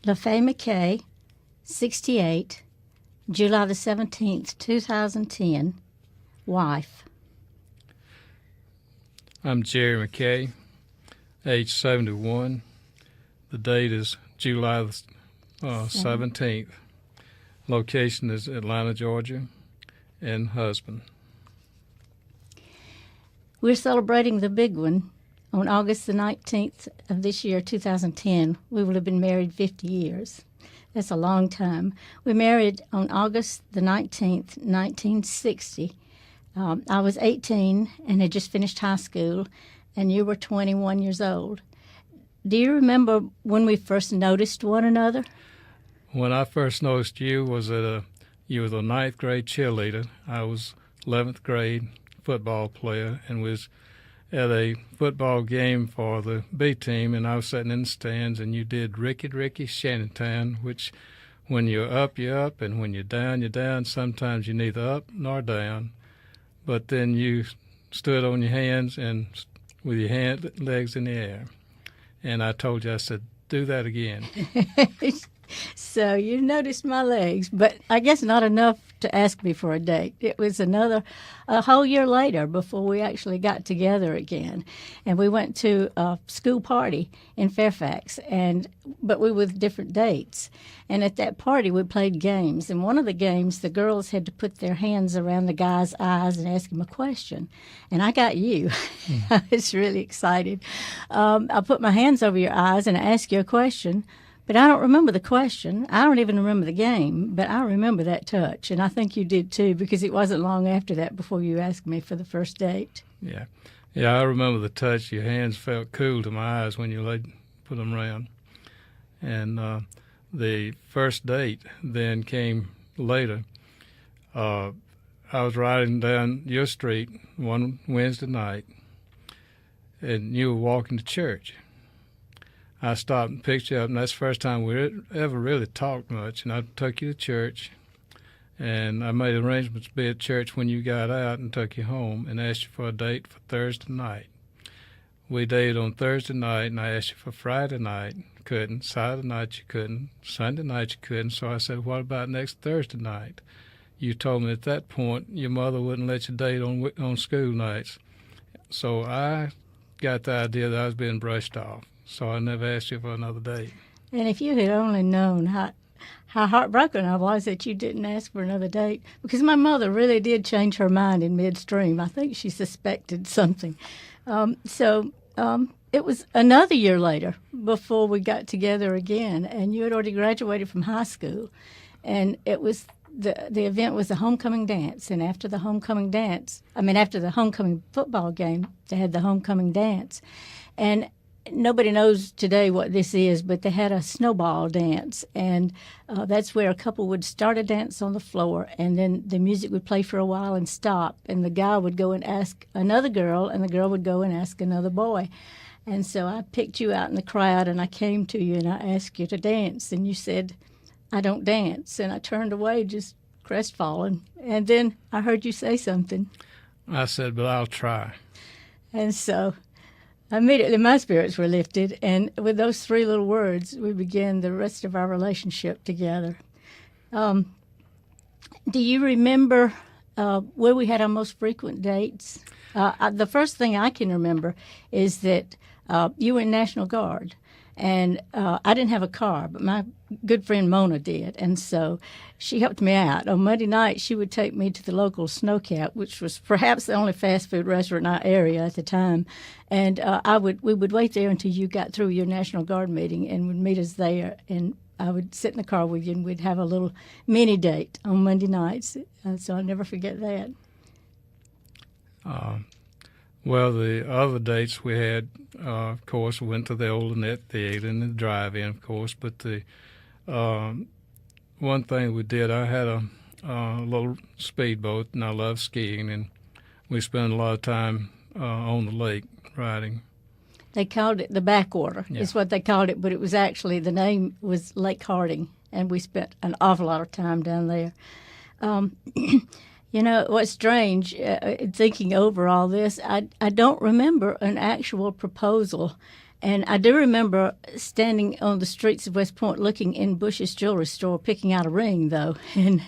LaFay McKay, 68, July the 17th, 2010, wife. I'm Jerry McKay, age 71. The date is July the 17th. Location is Atlanta, Georgia, and husband. We're celebrating the big one on August the 19th of this year, 2010. We will have been married 50 years. That's a long time. We married on August the 19th, 1960. I was 18 and had just finished high school, and you were 21 years old. Do you remember when we first noticed one another? When I first noticed you was you were the 9th grade cheerleader. I was 11th grade football player and was at a football game for the B team, and I was sitting in the stands, and you did Ricky, Ricky, Shantytown, which when you're up, you're up, and when you're down, you're down. Sometimes you're neither up nor down. But then you stood on your hands and with your legs in the air. And I told you, I said, do that again. So you noticed my legs, but I guess not enough to ask me for a date. It was a whole year later before we actually got together again. And we went to a school party in Fairfax, but we were with different dates. And at that party, we played games. And one of the games, the girls had to put their hands around the guy's eyes and ask him a question. And I got you. I was really excited. I put my hands over your eyes and I asked you a question. But I don't remember the question. I don't even remember the game, but I remember that touch. And I think you did too, because it wasn't long after that before you asked me for the first date. Yeah. Yeah, I remember the touch. Your hands felt cool to my eyes when you put them around. And the first date then came later. I was riding down your street one Wednesday night, and you were walking to church. I stopped and picked you up, and that's the first time we ever really talked much. And I took you to church, and I made arrangements to be at church when you got out and took you home and asked you for a date for Thursday night. We dated on Thursday night, and I asked you for Friday night. Couldn't. Saturday night you couldn't. Sunday night you couldn't. So I said, what about next Thursday night? You told me at that point your mother wouldn't let you date on school nights. So I got the idea that I was being brushed off. So I never asked you for another date. And if you had only known how heartbroken I was that you didn't ask for another date, because my mother really did change her mind in midstream. I think she suspected something. It was another year later before we got together again, and you had already graduated from high school. And it was the event was the homecoming dance, and after the homecoming football game, they had the homecoming dance. And nobody knows today what this is, but they had a snowball dance, and that's where a couple would start a dance on the floor, and then the music would play for a while and stop, and the guy would go and ask another girl, and the girl would go and ask another boy. And so I picked you out in the crowd, and I came to you, and I asked you to dance, and you said, I don't dance, and I turned away just crestfallen, and then I heard you say something. I said, but I'll try. And so immediately my spirits were lifted, and with those three little words, we began the rest of our relationship together. Do you remember where we had our most frequent dates? The first thing I can remember is that you were in National Guard, and I didn't have a car, but my good friend Mona did, and so she helped me out. On Monday night, she would take me to the local Snowcat, which was perhaps the only fast food restaurant in our area at the time, and we would wait there until you got through your National Guard meeting and would meet us there, and I would sit in the car with you, and we'd have a little mini date on Monday nights, so I'll never forget that. Well, the other dates we had, of course, went to the Old Annette Theater and the drive-in, of course. But the one thing we did, I had a little speedboat, and I love skiing, and we spent a lot of time on the lake riding. They called it the backwater, is what they called it, but it was actually, the name was Lake Harding, and we spent an awful lot of time down there. You know, what's strange, thinking over all this, I don't remember an actual proposal And I do remember standing on the streets of West Point looking in Bush's jewelry store, picking out a ring, though. And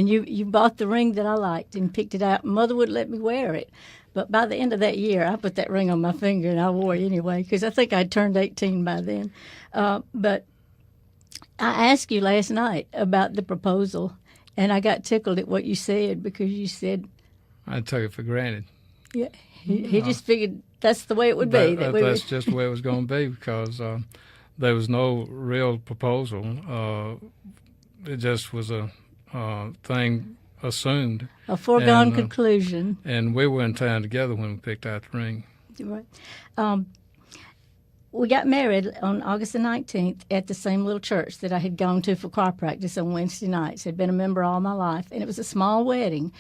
you bought the ring that I liked and picked it out. Mother would let me wear it. But by the end of that year, I put that ring on my finger and I wore it anyway because I think I'd turned 18 by then. But I asked you last night about the proposal, and I got tickled at what you said because you said... I took it for granted. Yeah, he just figured that's the way it would be. That's just the way it was going to be because there was no real proposal. It just was a thing assumed. A foregone conclusion. And we were in town together when we picked out the ring. Right. We got married on August the 19th at the same little church that I had gone to for choir practice on Wednesday nights. I'd been a member all my life, and it was a small wedding,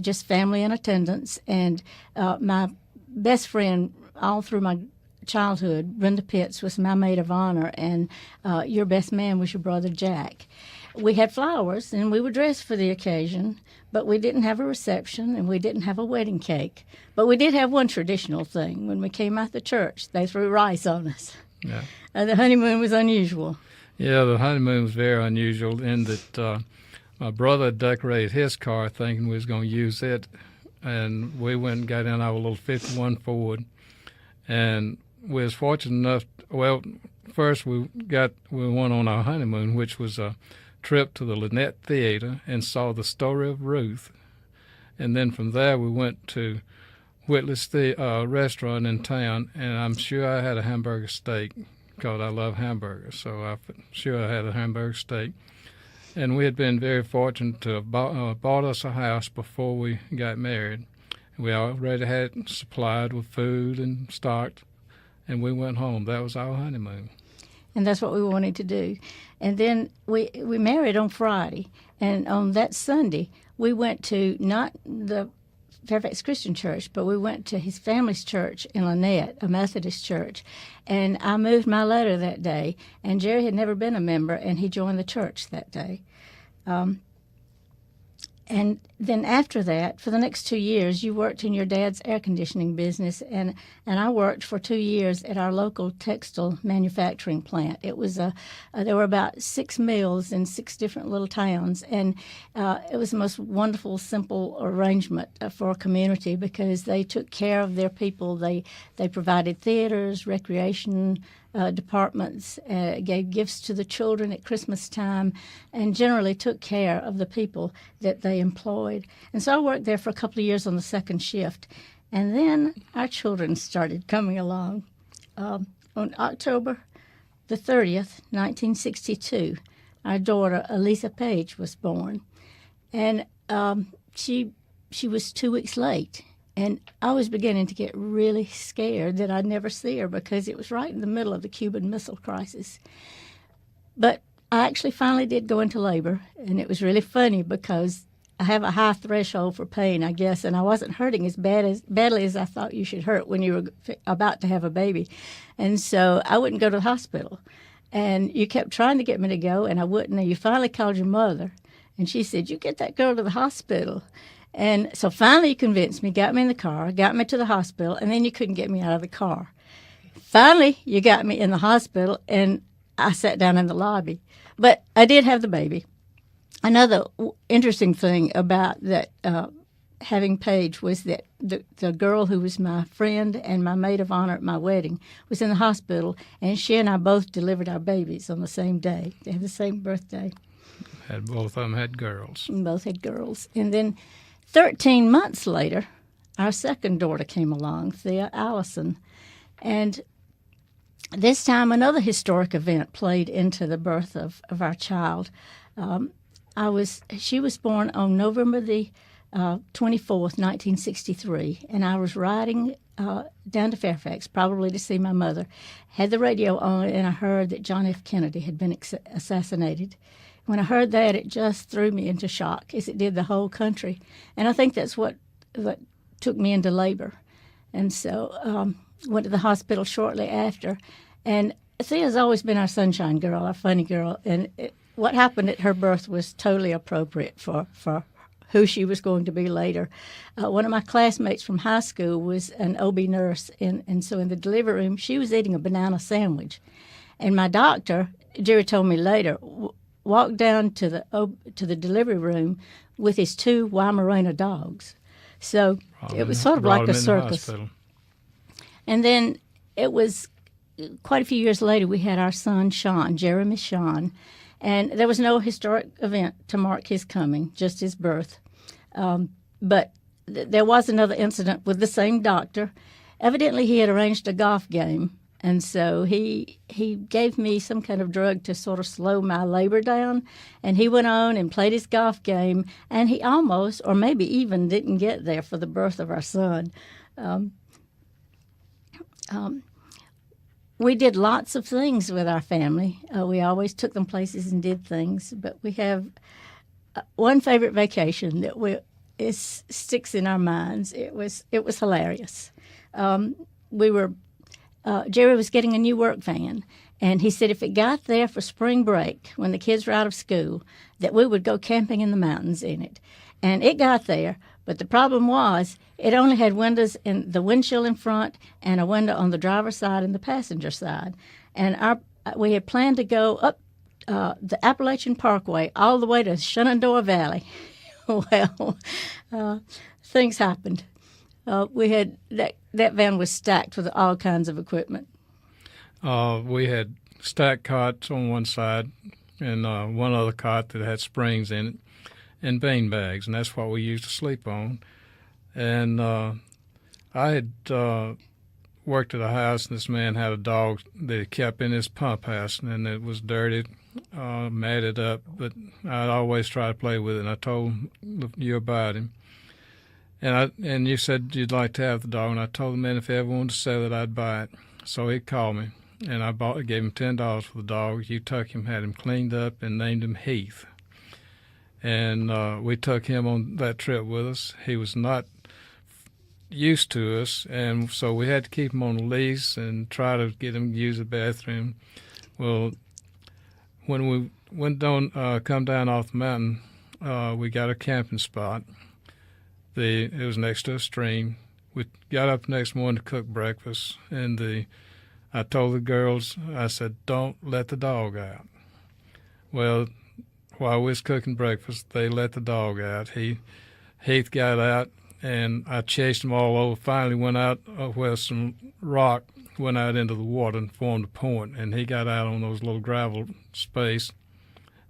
just family in attendance. And my best friend all through my childhood, Brenda Pitts, was my maid of honor, and your best man was your brother Jack. We had flowers, and we were dressed for the occasion, but we didn't have a reception, and we didn't have a wedding cake. But we did have one traditional thing. When we came out the church, they threw rice on us. Yeah. The honeymoon was unusual. Yeah, the honeymoon was very unusual in that my brother decorated his car thinking we was going to use it, and we went and got in our little 51 Ford, and we was fortunate enough, well, first we went on our honeymoon, which was a trip to the Lynette Theater and saw The Story of Ruth. And then from there we went to Whitley's restaurant in town, and I'm sure I had a hamburger steak because I love hamburgers, so I'm sure I had a hamburger steak. And we had been very fortunate to have bought us a house before we got married. We already had supplied with food and stocked, and we went home. That was our honeymoon. And that's what we wanted to do. And then we married on Friday. And on that Sunday, we went to not the Fairfax Christian Church, but we went to his family's church in Lynette, a Methodist church. And I moved my letter that day. And Jerry had never been a member, and he joined the church that day. And then after that, for the next 2 years, you worked in your dad's air conditioning business, and I worked for 2 years at our local textile manufacturing plant. It was there were about 6 mills in 6 different little towns, and it was the most wonderful, simple arrangement for a community because they took care of their people. They provided theaters, recreation departments, gave gifts to the children at Christmas time, and generally took care of the people that they employed. And so I worked there for a couple of years on the second shift. And then our children started coming along. On October the 30th, 1962, our daughter, Elisa Page, was born. And she was 2 weeks late. And I was beginning to get really scared that I'd never see her because it was right in the middle of the Cuban Missile Crisis. But I actually finally did go into labor, and it was really funny because I have a high threshold for pain, I guess, and I wasn't hurting as badly as I thought you should hurt when you were about to have a baby. And so I wouldn't go to the hospital. And you kept trying to get me to go, and I wouldn't. And you finally called your mother, and she said, "You get that girl to the hospital." And so finally you convinced me, got me in the car, got me to the hospital, and then you couldn't get me out of the car. Finally, you got me in the hospital, and I sat down in the lobby. But I did have the baby. Another interesting thing about that having Paige was that the girl who was my friend and my maid of honor at my wedding was in the hospital, and she and I both delivered our babies on the same day. They had the same birthday. Both of them had girls. And both had girls. And then 13 months later, our second daughter came along, Thea Allison. And this time another historic event played into the birth of our child. She was born on November the 24th, 1963, and I was riding down to Fairfax, probably to see my mother. Had the radio on, and I heard that John F. Kennedy had been assassinated. When I heard that, it just threw me into shock, as it did the whole country. And I think that's what took me into labor. And so went to the hospital shortly after. And Thea's always been our sunshine girl, our funny girl. And what happened at her birth was totally appropriate for who she was going to be later. One of my classmates from high school was an OB nurse, and so in the delivery room, she was eating a banana sandwich. And my doctor, Jerry told me later, walked down to the delivery room with his 2 Weimaraner dogs. So it was sort of like a circus. And then it was quite a few years later, we had our son, Sean, Jeremy Sean, and there was no historic event to mark his coming, just his birth. But there was another incident with the same doctor. Evidently, he had arranged a golf game, and so he gave me some kind of drug to sort of slow my labor down, and he went on and played his golf game, and he almost, or maybe even, didn't get there for the birth of our son. We did lots of things with our family. We always took them places and did things, but we have one favorite vacation that sticks in our minds. It was hilarious. Jerry was getting a new work van, and he said if it got there for spring break, when the kids were out of school, that we would go camping in the mountains in it. And it got there, but the problem was it only had windows in the windshield in front and a window on the driver's side and the passenger side. And we had planned to go up the Appalachian Parkway all the way to Shenandoah Valley. Well, things happened. We had that van was stacked with all kinds of equipment. We had stacked cots on one side and one other cot that had springs in it and bean bags, and that's what we used to sleep on. And I had worked at a house, and this man had a dog that he kept in his pump house, and it was dirty, matted up, but I'd always try to play with it, and I told you about him. And you said you'd like to have the dog, and I told the man if he ever wanted to sell it, I'd buy it. So he called me, and I gave him $10 for the dog. You took him, had him cleaned up, and named him Heath. And we took him on that trip with us. He was not used to us, and so we had to keep him on a leash and try to get him to use the bathroom. Well, when we come down off the mountain, we got a camping spot. It was next to a stream. We got up the next morning to cook breakfast, and I told the girls, I said, don't let the dog out. Well, while we was cooking breakfast, they let the dog out. Heath got out, and I chased him all over. Finally went out where some rock went out into the water and formed a point, and he got out on those little gravel space.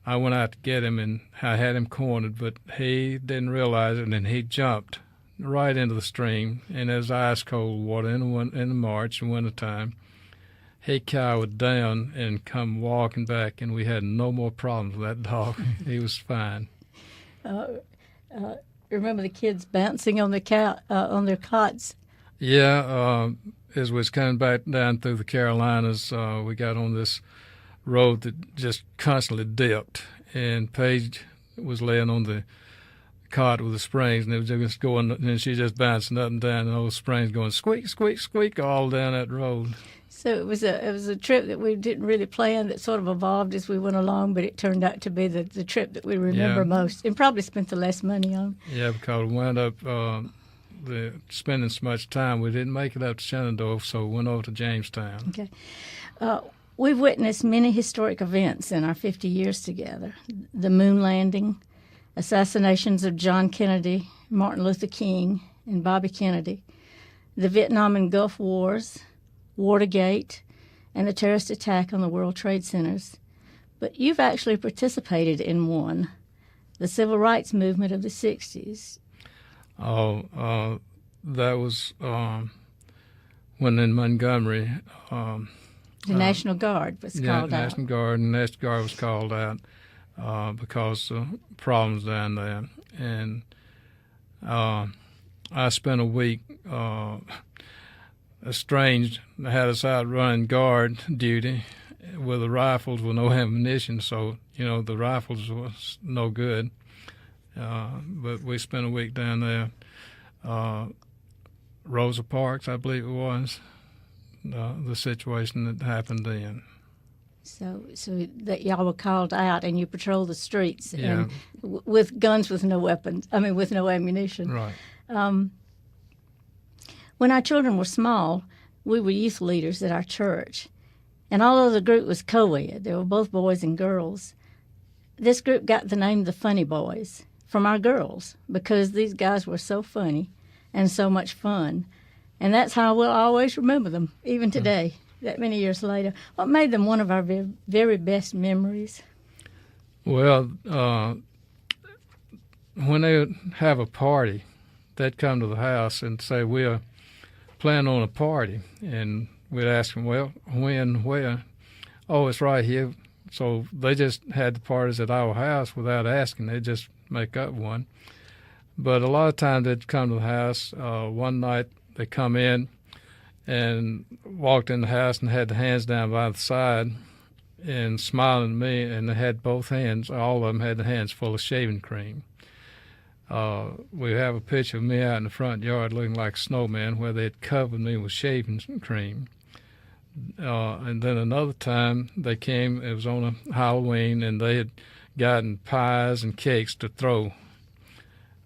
I went out to get him, and I had him cornered, but he didn't realize it, and he jumped right into the stream. And there's ice cold water in March and wintertime. He cowered down and come walking back, and we had no more problems with that dog. He was fine. Remember the kids bouncing on on their cots? Yeah, as we was coming back down through the Carolinas, we got on this road that just constantly dipped, and Paige was laying on the cot with the springs, and it was just going, and she just bouncing up and down, and those springs going squeak, squeak, squeak all down that road. So it was a trip that we didn't really plan, that sort of evolved as we went along, but it turned out to be the trip that we remember most and probably spent the less money on. Yeah, because we wound up spending so much time, we didn't make it up to Shenandoah, so we went over to Jamestown. Okay. We've witnessed many historic events in our 50 years together. The moon landing, assassinations of John Kennedy, Martin Luther King, and Bobby Kennedy, the Vietnam and Gulf Wars, Watergate, and the terrorist attack on the World Trade Centers. But you've actually participated in one, the Civil Rights Movement of the 60s. Oh, that was when in Montgomery. The National Guard was called out. National Guard was called out because of problems down there. And I spent a week estranged, had us out running guard duty with the rifles with no ammunition, so, the rifles was no good. But we spent a week down there. Rosa Parks, I believe it was, the situation that happened then. So that y'all were called out and you patrolled the streets Yeah. and with guns with no weapons. I mean, with no ammunition. Right. When our children were small, we were youth leaders at our church. And although the group was co-ed, they were both boys and girls, this group got the name the Funny Boys from our girls because these guys were so funny and so much fun. And that's how we'll always remember them, even today, that many years later. What made them one of our very best memories? Well, when they would have a party, they'd come to the house and say, we're planning on a party. And we'd ask them, well, when, where? Oh, it's right here. So they just had the parties at our house without asking. They'd just make up one. But a lot of times they'd come to the house. One night they come in and walked in the house and had the hands down by the side and smiling at me, and they had both hands, all of them had the hands full of shaving cream. We have a picture of me out in the front yard looking like a snowman where they had covered me with shaving cream. And then another time they came, it was on a Halloween, and they had gotten pies and cakes to throw.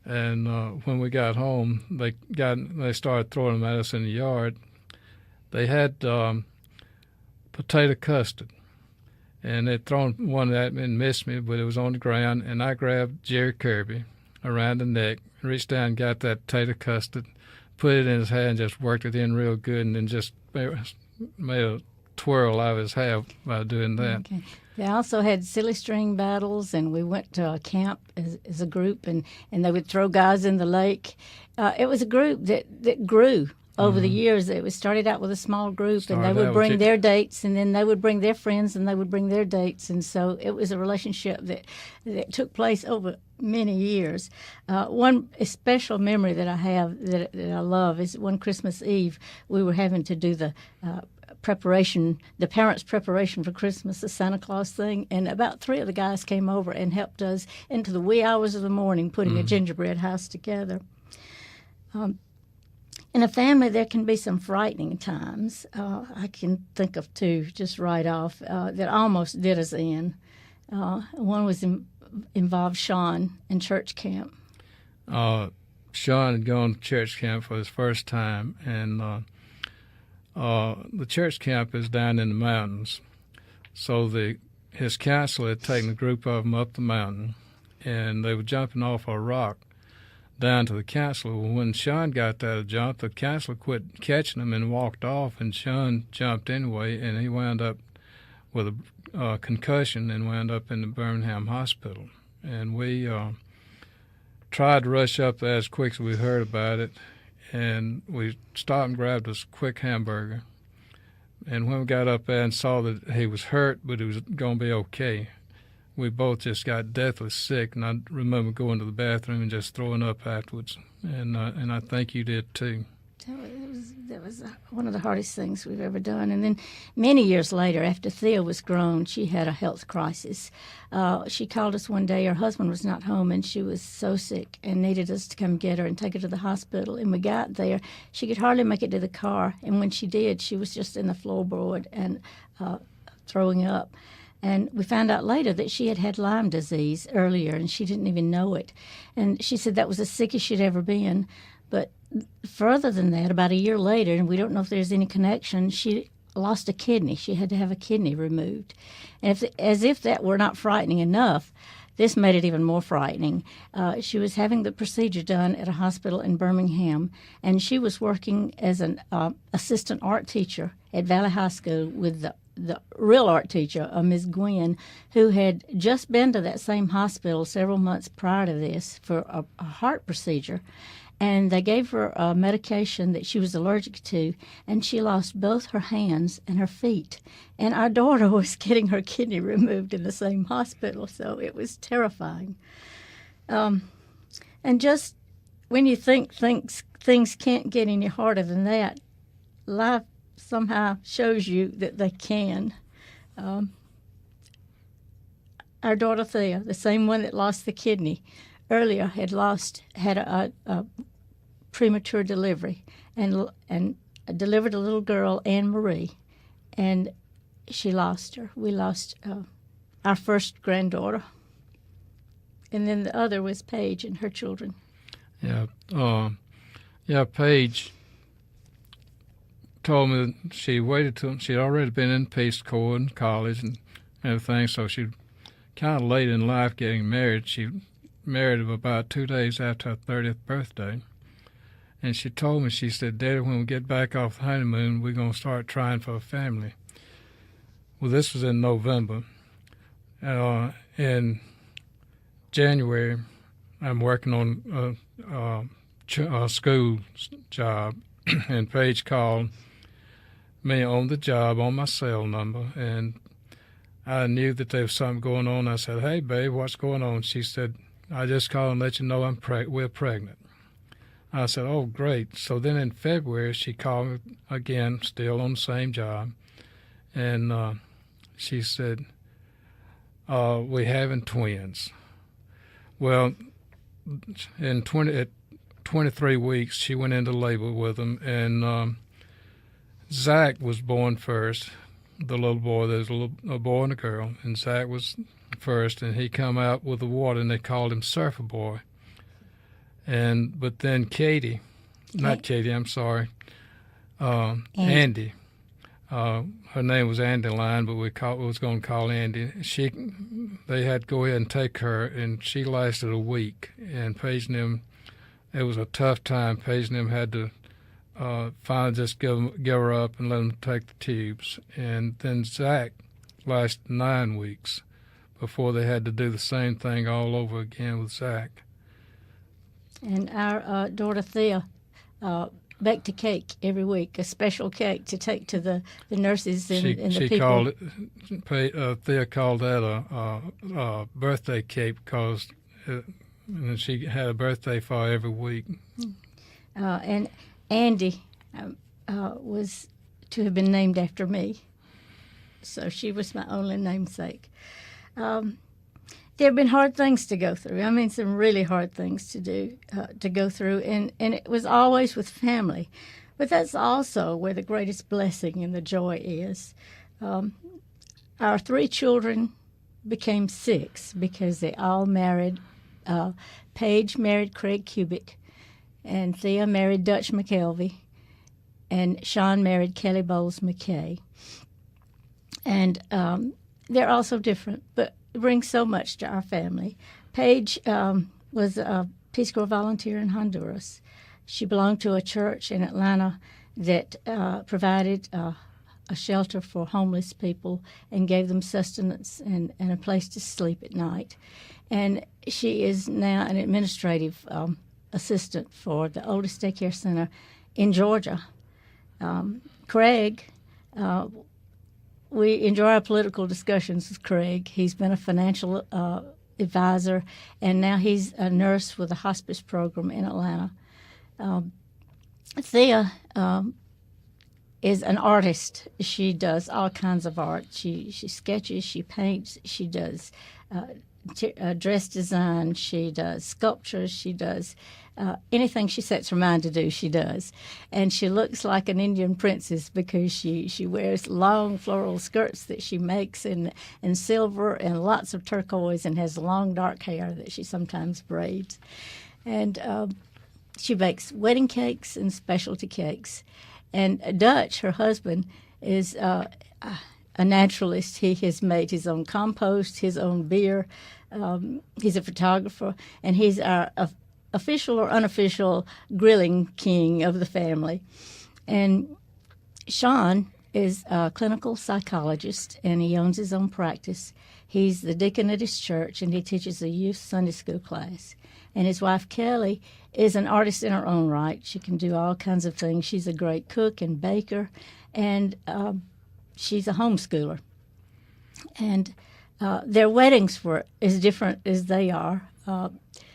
And when we got home, they started throwing them at us in the yard. They had potato custard, and they'd thrown one at me and missed me, but it was on the ground, and I grabbed Jerry Kirby around the neck, reached down and got that potato custard, put it in his hair and just worked it in real good, and then just made a twirl out of his hair by doing that. Okay. They also had silly string battles, and we went to a camp as a group, and they would throw guys in the lake. It was a group that grew over the years. It was started out with a small group, and they would bring their dates, and then they would bring their friends, and they would bring their dates. And so it was a relationship that took place over many years. One special memory that I have that I love is one Christmas Eve, we were having to do the parents' preparation for Christmas, the Santa Claus thing, and about 3 of the guys came over and helped us into the wee hours of the morning putting a gingerbread house together. In a family, there can be some frightening times. I can think of 2 just right off that almost did us in. One was involved Sean in church camp. Sean had gone to church camp for his first time, and the church camp is down in the mountains. So his counselor had taken a group of them up the mountain, and they were jumping off a rock down to the counselor. Well, when Sean got that jump, the counselor quit catching him and walked off, and Sean jumped anyway, and he wound up with a concussion and wound up in the Birmingham hospital. And we tried to rush up there as quick as we heard about it, and we stopped and grabbed us a quick hamburger. And when we got up there and saw that he was hurt, but he was going to be okay, we both just got deathly sick. And I remember going to the bathroom and just throwing up afterwards. And I think you did too. That was one of the hardest things we've ever done. And then many years later, after Thea was grown, she had a health crisis. She called us one day. Her husband was not home, and she was so sick and needed us to come get her and take her to the hospital. And we got there. She could hardly make it to the car. And when she did, she was just in the floorboard and throwing up. And we found out later that she had had Lyme disease earlier, and she didn't even know it. And she said that was the sickest she'd ever been. But further than that, about a year later, and we don't know if there's any connection, she lost a kidney. She had to have a kidney removed. And as if that were not frightening enough, this made it even more frightening. She was having the procedure done at a hospital in Birmingham, and she was working as an assistant art teacher at Valley High School with the real art teacher, Ms. Gwen, who had just been to that same hospital several months prior to this for a heart procedure. And they gave her a medication that she was allergic to, and she lost both her hands and her feet. And our daughter was getting her kidney removed in the same hospital, so it was terrifying. And just when you think things can't get any harder than that, life somehow shows you that they can. Our daughter Thea, the same one that lost the kidney, earlier had a premature delivery and delivered a little girl, Anne Marie. And she lost her. We lost our first granddaughter, and then the other was Paige and her children. Yeah, Paige told me that she waited till she'd already been in Peace Corps and college and everything, so she kind of late in life getting married. She married about 2 days after her 30th birthday. And she told me, she said, Daddy, when we get back off the honeymoon, we're going to start trying for a family. Well, this was in November. In January, I'm working on a school job, and Paige called me on the job on my cell number, and I knew that there was something going on. I said, "Hey, babe, what's going on?" She said, "I just called and let you know we're pregnant." I said, "Oh, great." So then in February, she called me again, still on the same job, and she said, "We're having twins." Well, at 23 weeks, she went into labor with them, and Zach was born first. The little boy, there's a boy and a girl, and Zach was first, and he come out with the water, and they called him Surfer Boy. But then Andy, her name was Andyline, but we was going to call Andy. They had to go ahead and take her, and she lasted a week. And Paige and them, it was a tough time. Paige and them had to finally just give her up and let them take the tubes. And then Zach lasted 9 weeks before they had to do the same thing all over again with Zach. And our daughter Thea baked a cake every week, a special cake to take to the nurses and the people. Thea called that a birthday cake because she had a birthday for every week. And Andy was to have been named after me, so she was my only namesake. There have been hard things to go through. I mean, some really hard things to go through, and it was always with family. But that's also where the greatest blessing and the joy is. Our 3 children became 6 because they all married. Paige married Craig Cubic, and Thea married Dutch McKelvey, and Sean married Kelly Bowles McKay. And they're also different, but brings so much to our family. Paige was a Peace Corps volunteer in Honduras. She belonged to a church in Atlanta that provided a shelter for homeless people and gave them sustenance and a place to sleep at night. And she is now an administrative assistant for the oldest daycare center in Georgia. Craig, we enjoy our political discussions with Craig. He's been a financial advisor, and now he's a nurse with a hospice program in Atlanta. Thea is an artist. She does all kinds of art. She sketches, she paints, she does dress design, she does sculptures, she does anything she sets her mind to do, she does. And she looks like an Indian princess because she wears long floral skirts that she makes in silver and lots of turquoise, and has long dark hair that she sometimes braids. And she bakes wedding cakes and specialty cakes. And Dutch, her husband, is a naturalist. He has made his own compost, his own beer. He's a photographer, and he's our official or unofficial grilling king of the family. And Sean is a clinical psychologist, and he owns his own practice. He's the deacon at his church, and he teaches a youth Sunday school class. And his wife, Kelly, is an artist in her own right. She can do all kinds of things. She's a great cook and baker, and she's a homeschooler. And their weddings were as different as they are.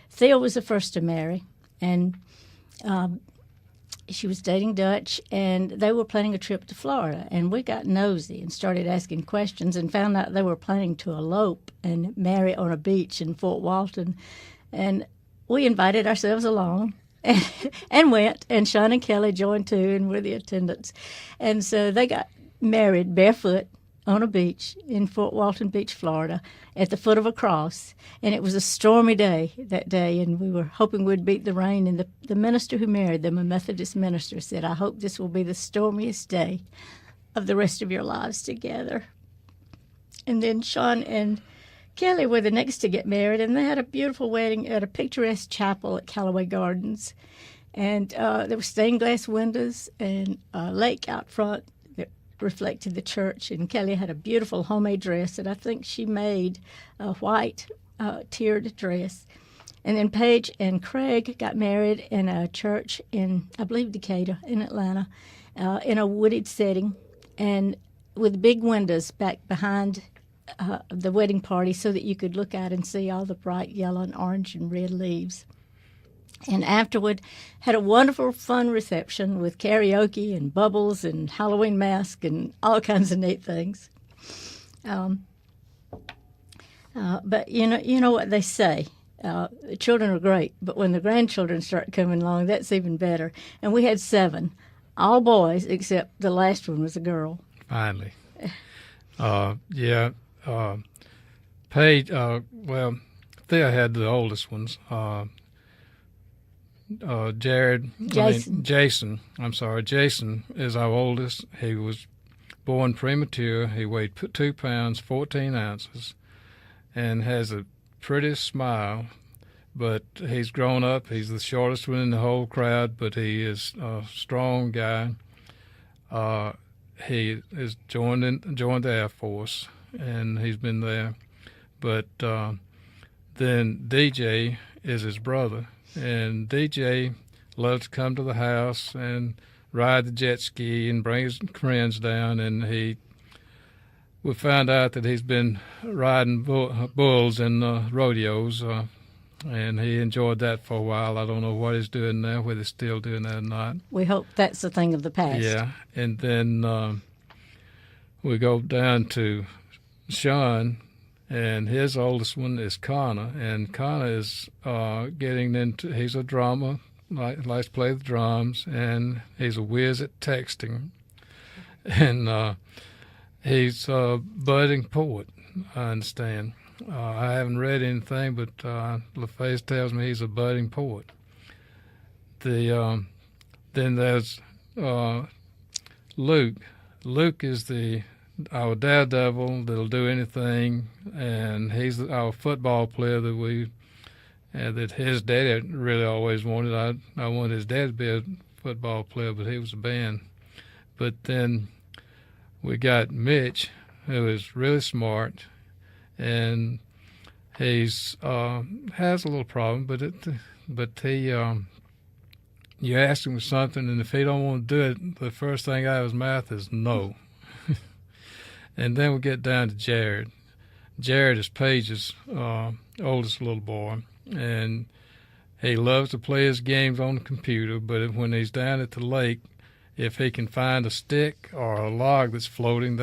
Thea was the first to marry, and she was dating Dutch, and they were planning a trip to Florida. And we got nosy and started asking questions and found out they were planning to elope and marry on a beach in Fort Walton. And we invited ourselves along and went, and Sean and Kelly joined too, and were the attendants. And so they got married barefoot on a beach in Fort Walton Beach, Florida, at the foot of a cross. And it was a stormy day that day, and we were hoping we'd beat the rain. And the minister who married them, a Methodist minister, said, "I hope this will be the stormiest day of the rest of your lives together." And then Sean and Kelly were the next to get married, and they had a beautiful wedding at a picturesque chapel at Callaway Gardens. And there were stained glass windows and a lake out front that reflected the church. And Kelly had a beautiful homemade dress that I think she made, a white tiered dress. And then Paige and Craig got married in a church in, I believe, Decatur in Atlanta, in a wooded setting, and with big windows back behind the wedding party so that you could look out and see all the bright yellow and orange and red leaves. And afterward, had a wonderful, fun reception with karaoke and bubbles and Halloween mask and all kinds of neat things. But you know what they say. The children are great, but when the grandchildren start coming along, that's even better. And we had 7, all boys, except the last one was a girl. Finally. Paige, well, Thea had the oldest ones. Jason is our oldest. He was born premature. He weighed 2 pounds, 14 ounces, and has a pretty smile. But he's grown up. He's the shortest one in the whole crowd, but he is a strong guy. He is joined the Air Force, and he's been there. But then DJ is his brother, and DJ loves to come to the house and ride the jet ski and bring his friends down. And we found out that he's been riding bulls in rodeos, and he enjoyed that for a while. I don't know what he's doing now, whether he's still doing that or not. We hope that's a thing of the past. Yeah, and then we go down to Sean, and his oldest one is Connor, and Connor is getting into, he's a drummer, likes to play the drums, and he's a whiz at texting, and he's a budding poet, I understand. I haven't read anything, but LaFace tells me he's a budding poet. Then there's Luke. Luke is our daredevil that'll do anything, and he's our football player that his daddy really always wanted. I wanted his dad to be a football player, but he was a band. But then we got Mitch, who is really smart, and he's has a little problem, but he you ask him something, and if he don't want to do it, the first thing out of his mouth is no. And then we get down to Jared. Jared is Paige's oldest little boy, and he loves to play his games on the computer, but when he's down at the lake, if he can find a stick or a log that's floating,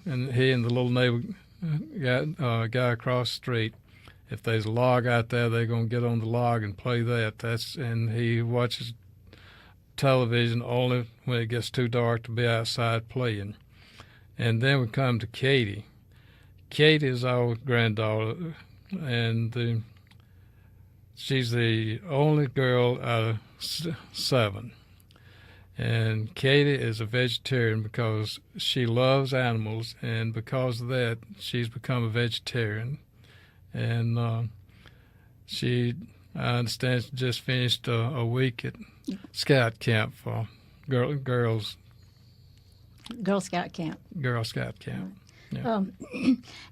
and he and the little neighbor guy across the street, if there's a log out there, they're going to get on the log and play that. And he watches television only when it gets too dark to be outside playing. And then we come to Katie. Katie is our granddaughter, and she's the only girl out of 7. And Katie is a vegetarian because she loves animals, and because of that, she's become a vegetarian. And I understand, she just finished a week at Scout Camp for girls. Girl Scout Camp. Girl Scout Camp. Yeah.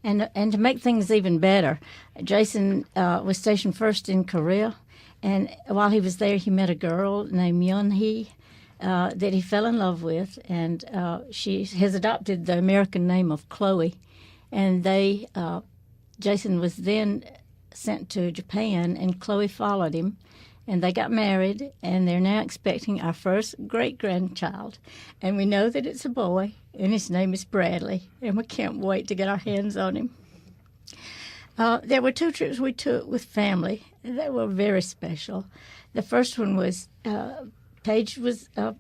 And to make things even better, Jason was stationed first in Korea, and while he was there, he met a girl named Yeon-hee that he fell in love with, and she has adopted the American name of Chloe. And Jason was then sent to Japan, and Chloe followed him. And they got married, and they're now expecting our first great-grandchild. And we know that it's a boy, and his name is Bradley, and we can't wait to get our hands on him. There were 2 trips we took with family that were very special. The first one was Paige was a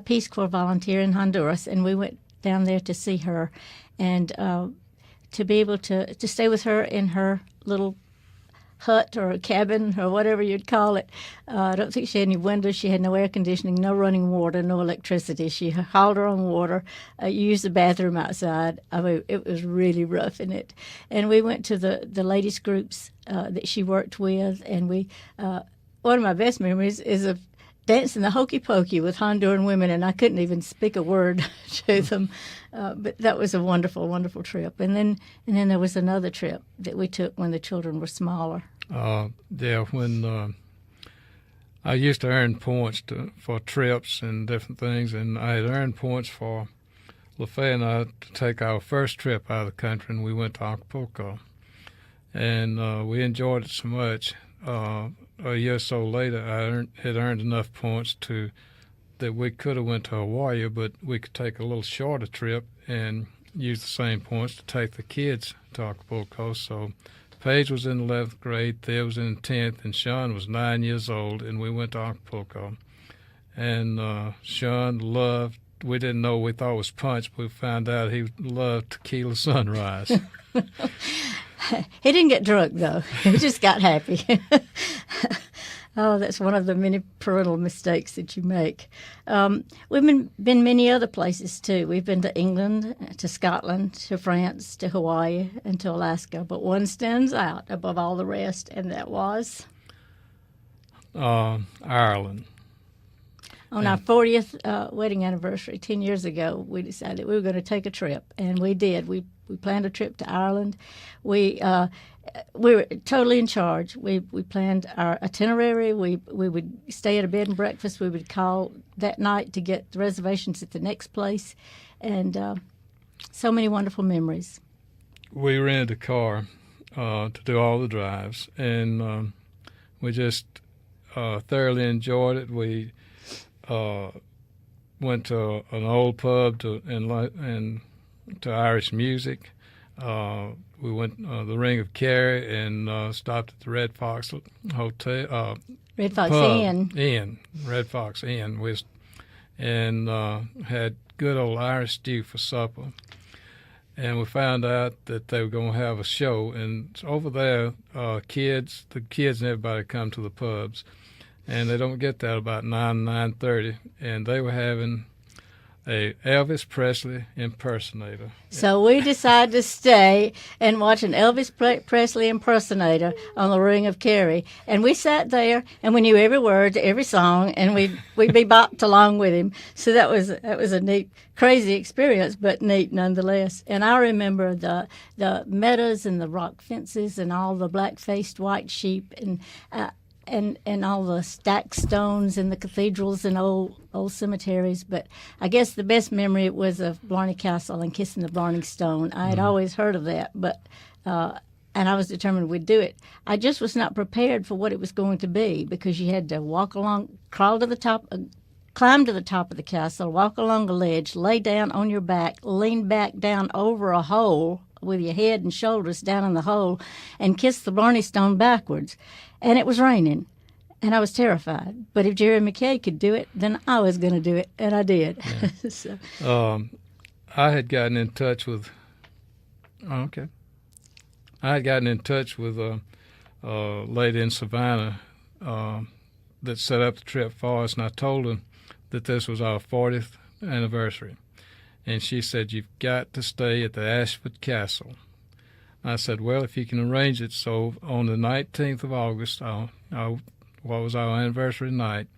Peace Corps volunteer in Honduras, and we went down there to see her, and to be able to stay with her in her little hut or a cabin or whatever you'd call it. I don't think she had any windows. She had no air conditioning, no running water, no electricity. She hauled her own water, used the bathroom outside. I mean, it was really rough in it. And we went to the ladies' groups that she worked with, and we one of my best memories is of dancing the hokey pokey with Honduran women, and I couldn't even speak a word to them. But that was a wonderful, wonderful trip. And then there was another trip that we took when the children were smaller. Yeah, when I used to earn points for trips and different things, and I had earned points for LaFay and I to take our first trip out of the country, and we went to Acapulco. And we enjoyed it so much. A year or so later, I had earned enough points that we could have went to Hawaii, but we could take a little shorter trip and use the same points to take the kids to Acapulco. So Paige was in the 11th grade, Thea was in the 10th, and Sean was 9 years old, and we went to Acapulco. And Sean loved, we didn't know, we thought it was punch, but we found out he loved tequila sunrise. He didn't get drunk, though. He just got happy. Oh, that's one of the many parental mistakes that you make. We've been many other places, too. We've been to England, to Scotland, to France, to Hawaii, and to Alaska. But one stands out above all the rest, and that was? Ireland. On our 40th wedding anniversary, 10 years ago, we decided we were going to take a trip, and we did. We planned a trip to Ireland. We were totally in charge. We planned our itinerary. We would stay at a bed and breakfast. We would call that night to get the reservations at the next place, and so many wonderful memories. We rented a car to do all the drives, and we just thoroughly enjoyed it. We went to an old pub and to Irish music. We went the Ring of Kerry and stopped at the Red Fox Hotel. Red Fox pub, Inn. Red Fox Inn. And had good old Irish stew for supper. And we found out that they were going to have a show. And over there, the kids and everybody come to the pubs. And they don't get there about 9:30. And they were having a Elvis Presley impersonator. So we decided to stay and watch an Elvis Presley impersonator on the Ring of Kerry. And we sat there, and we knew every word to every song, and we'd bebopped along with him. So that was a neat, crazy experience, but neat nonetheless. And I remember the meadows and the rock fences and all the black-faced white sheep and all the stacked stones in the cathedrals and old cemeteries. But I guess the best memory was of Blarney Castle and kissing the Blarney Stone. I had always heard of that, but and I was determined we'd do it. I just was not prepared for what it was going to be, because you had to walk along, climb to the top of the castle, walk along a ledge, lay down on your back, lean back down over a hole with your head and shoulders down in the hole, and kiss the Blarney Stone backwards. And it was raining, and I was terrified. But if Jerry McKay could do it, then I was going to do it, and I did. Yeah. So. I had gotten in touch with. I had gotten in touch with a lady in Savannah that set up the trip for us, and I told her that this was our 40th anniversary. And she said, "You've got to stay at the Ashford Castle." I said, "Well, if you can arrange it." So on the 19th of August, what was our anniversary night,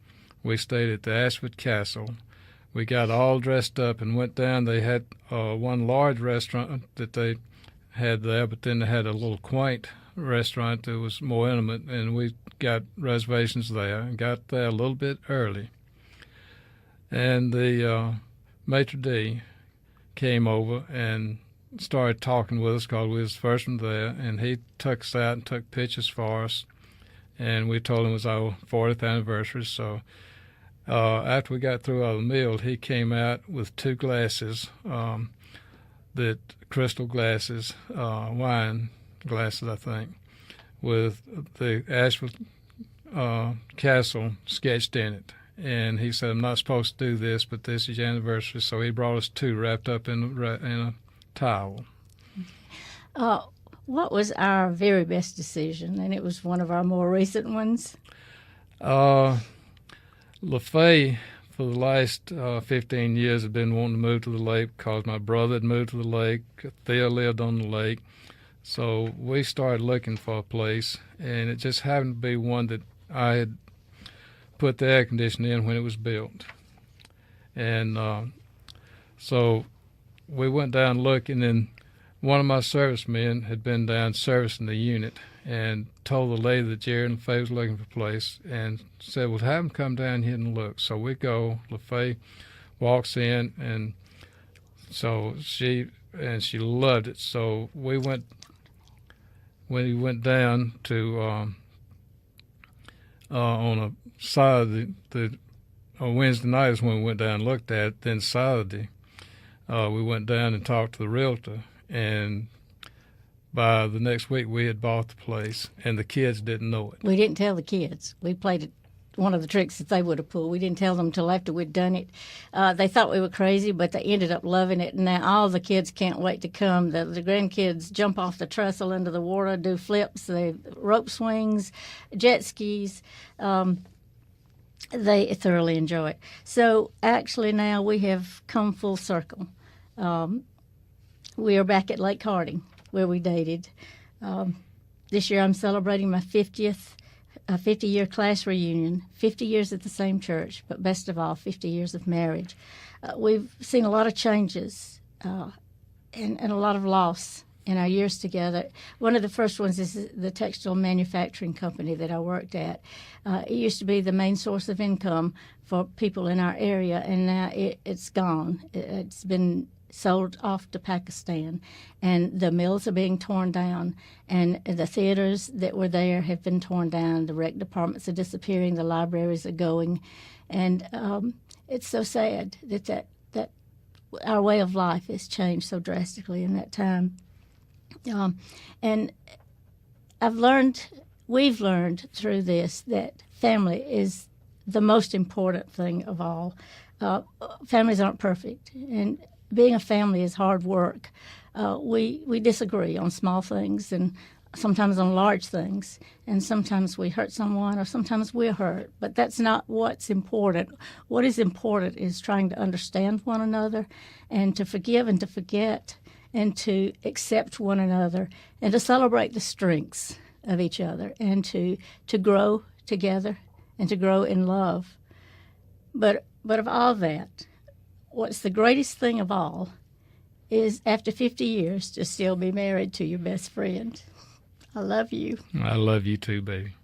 we stayed at the Ashford Castle. We got all dressed up and went down. They had one large restaurant that they had there, but then they had a little quaint restaurant that was more intimate, and we got reservations there and got there a little bit early. And the maitre d' came over and started talking with us because we was the first one there, and he took us out and took pictures for us, and we told him it was our 40th anniversary. So after we got through our meal, he came out with two glasses, crystal glasses, wine glasses, I think, with the Ashford Castle sketched in it. and he said, I'm not supposed to do this, but this is your anniversary. So he brought us 2 wrapped up in a towel. What was our very best decision? And it was one of our more recent ones. LaFay, for the last 15 years, had been wanting to move to the lake because my brother had moved to the lake. Thea lived on the lake. So we started looking for a place, and it just happened to be one that I had put the air conditioning in when it was built. And so we went down looking, and one of my servicemen had been down servicing the unit and told the lady that Jerry and LaFay was looking for a place and said, well, have them come down here and look. So we go. LaFay walks in, and so she loved it. So we went down to on a Saturday, on Wednesday night is when we went down and looked at it. Then Saturday, we went down and talked to the realtor, and by the next week we had bought the place, and the kids didn't know it. We didn't tell the kids. We played it. One of the tricks that they would have pulled. We didn't tell them until after we'd done it. They thought we were crazy, but they ended up loving it. And now all the kids can't wait to come. The grandkids jump off the trestle into the water, do flips, they rope swings, jet skis. They thoroughly enjoy it. So actually now we have come full circle. We are back at Lake Harding, where we dated. This year I'm celebrating my 50-year class reunion, 50 years at the same church, but best of all, 50 years of marriage. We've seen a lot of changes and a lot of loss in our years together. One of the first ones is the textile manufacturing company that I worked at. It used to be the main source of income for people in our area, and now it's gone. It's been sold off to Pakistan, and the mills are being torn down, and the theaters that were there have been torn down. The rec departments are disappearing. The libraries are going, and it's so sad that our way of life has changed so drastically in that time. And we've learned through this that family is the most important thing of all. Families aren't perfect, and being a family is hard work. We disagree on small things and sometimes on large things, and sometimes we hurt someone or sometimes we're hurt, but that's not what's important. What is important is trying to understand one another and to forgive and to forget and to accept one another and to celebrate the strengths of each other and to grow together and to grow in love. But of all that, what's the greatest thing of all is after 50 years to still be married to your best friend. I love you. I love you too, baby.